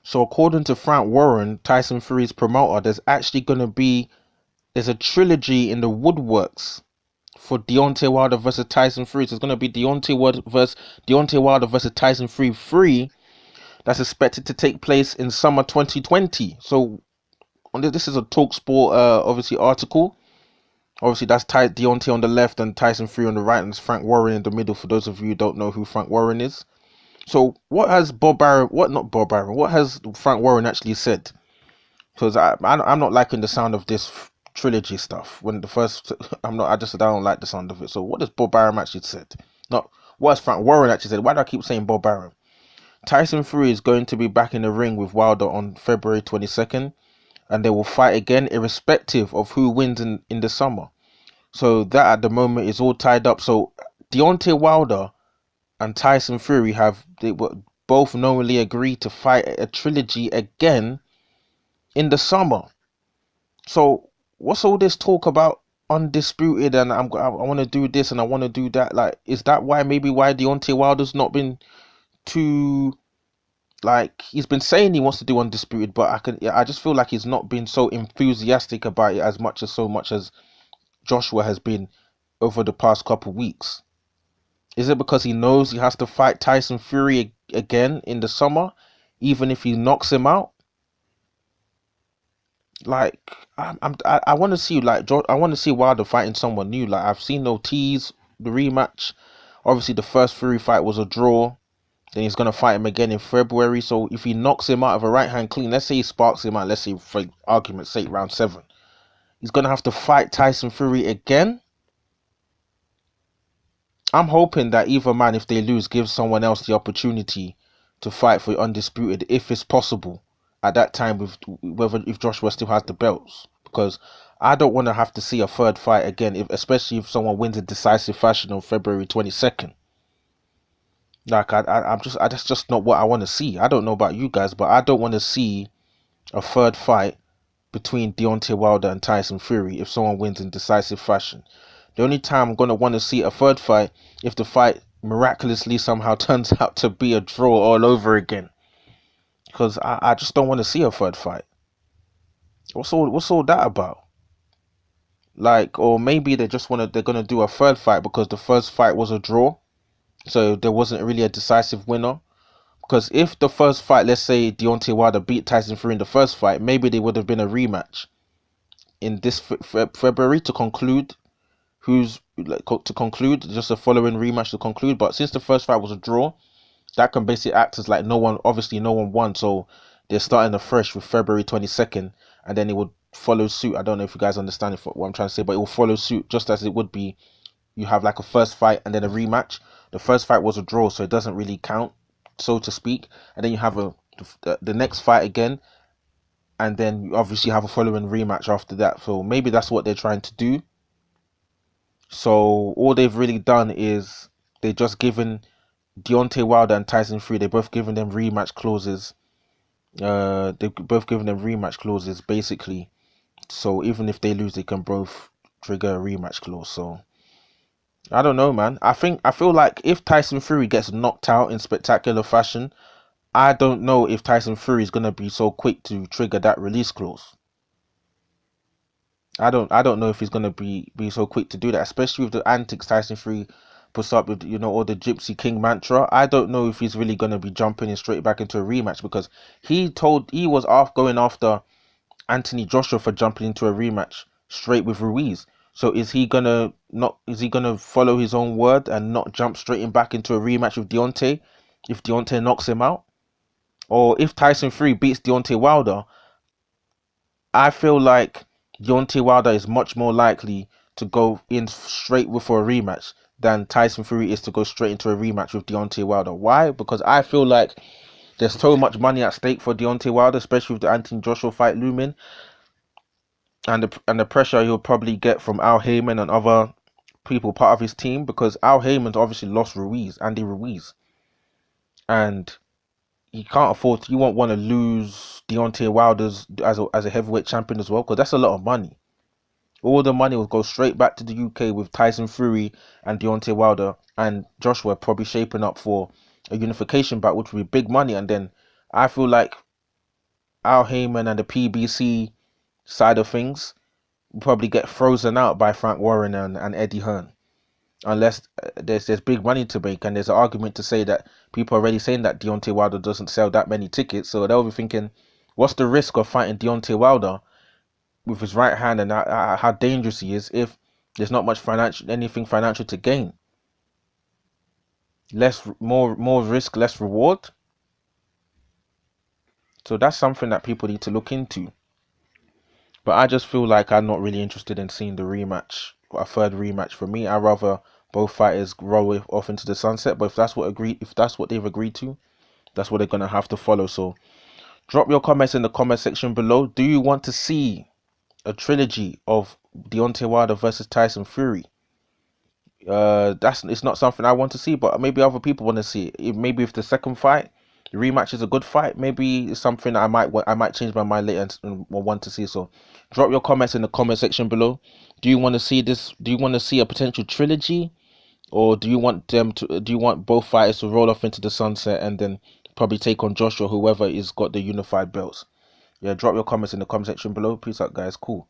So according to Frank Warren, Tyson Fury's promoter, there's a trilogy in the woodworks for Deontay Wilder versus Tyson Fury. So it's gonna be Deontay Wilder versus Tyson Fury 3. That's expected to take place in summer 2020. So this is a Talksport obviously article. Obviously that's Deontay on the left and Tyson Fury on the right, and it's Frank Warren in the middle. For those of you who don't know who Frank Warren is. So what has what has Frank Warren actually said? Because I'm not liking the sound of this trilogy stuff. When the first, I don't like the sound of it. So what has Bob Arum actually said? Not what has Frank Warren actually said. Why do I keep saying Bob Arum? Tyson Fury is going to be back in the ring with Wilder on February 22nd, and they will fight again irrespective of who wins in the summer. So that at the moment is all tied up. So Deontay Wilder and Tyson Fury they were both knowingly agreed to fight a trilogy again in the summer. So what's all this talk about undisputed and I want to do this and I want to do that? Like, is that why Deontay Wilder's not been too, like, he's been saying he wants to do undisputed, but I just feel like he's not been so enthusiastic about it as much as Joshua has been over the past couple weeks. Is it because he knows he has to fight Tyson Fury again in the summer, even if he knocks him out? Like, I want to see, like, I want to see Wilder fighting someone new. Like, I've seen no tease the rematch. Obviously, the first Fury fight was a draw. Then he's gonna fight him again in February. So if he knocks him out of a right hand clean, let's say he sparks him out. Let's say for argument's sake, round 7, he's gonna have to fight Tyson Fury again. I'm hoping that either man, if they lose, gives someone else the opportunity to fight for undisputed, if it's possible, at that time, with whether if Joshua still has the belts, because I don't want to have to see a third fight again, especially if someone wins in decisive fashion on February 22nd. Like that's just not what I want to see. I don't know about you guys, but I don't want to see a third fight between Deontay Wilder and Tyson Fury if someone wins in decisive fashion. The only time I'm going to want to see a third fight if the fight miraculously somehow turns out to be a draw all over again. Because I just don't want to see a third fight. What's all that about? Like, or maybe they're gonna do a third fight because the first fight was a draw, so there wasn't really a decisive winner. Because if the first fight, let's say Deontay Wilder beat Tyson Fury in the first fight, maybe there would have been a rematch in this February to conclude just a following rematch to conclude. But since the first fight was a draw, that can basically act as like no one won, so they're starting afresh with February 22nd, and then it would follow suit. I don't know if you guys understand what I'm trying to say, but it will follow suit just as it would be. You have like a first fight and then a rematch. The first fight was a draw, so it doesn't really count, so to speak. And then you have the next fight again, and then you obviously have a following rematch after that. So maybe that's what they're trying to do. So all they've really done is they just given Deontay Wilder and Tyson Fury, they both given them rematch clauses. They've both given them rematch clauses basically. So even if they lose, they can both trigger a rematch clause. So I don't know, man. I feel like if Tyson Fury gets knocked out in spectacular fashion, I don't know if Tyson Fury is gonna be so quick to trigger that release clause. I don't know if he's gonna be so quick to do that, especially with the antics Tyson Fury puts up with, all the Gypsy King mantra. I don't know if he's really gonna be jumping in straight back into a rematch, because he was going after Anthony Joshua for jumping into a rematch straight with Ruiz. So is he gonna follow his own word and not jump straight in back into a rematch with Deontay if Deontay knocks him out? Or if Tyson Fury beats Deontay Wilder, I feel like Deontay Wilder is much more likely to go in straight with for a rematch than Tyson Fury is to go straight into a rematch with Deontay Wilder. Why? Because I feel like there's so much money at stake for Deontay Wilder, especially with the Anthony Joshua fight looming, and the pressure he'll probably get from Al Heyman and other people part of his team, because Al Heyman's obviously lost Andy Ruiz, and you can't afford. You won't want to lose Deontay Wilder's as a heavyweight champion as well, because that's a lot of money. All the money will go straight back to the UK with Tyson Fury and Deontay Wilder and Joshua probably shaping up for a unification bout, which would be big money. And then I feel like Al Heyman and the PBC side of things will probably get frozen out by Frank Warren and Eddie Hearn, unless there's big money to make, and there's an argument to say that people are already saying that Deontay Wilder doesn't sell that many tickets, so they'll be thinking, what's the risk of fighting Deontay Wilder with his right hand, and how dangerous he is if there's not much anything financial to gain? More risk, less reward. So that's something that people need to look into. But I just feel like I'm not really interested in seeing the rematch, a third rematch. For me, I'd rather both fighters roll off into the sunset. But if that's what they've agreed to, that's what they're gonna have to follow. So drop your comments in the comment section below. Do you want to see a trilogy of Deontay Wilder versus Tyson Fury? It's not something I want to see, but maybe other people want to see it. Maybe if the second fight, the rematch, is a good fight, maybe it's something I might change my mind later and want to see. So drop your comments in the comment section below. Do you want to see this? Do you want to see a potential trilogy, or do you want both fighters to roll off into the sunset and then probably take on Joshua, whoever is got the unified belts? Yeah, drop your comments in the comment section below. Peace out, guys. Cool.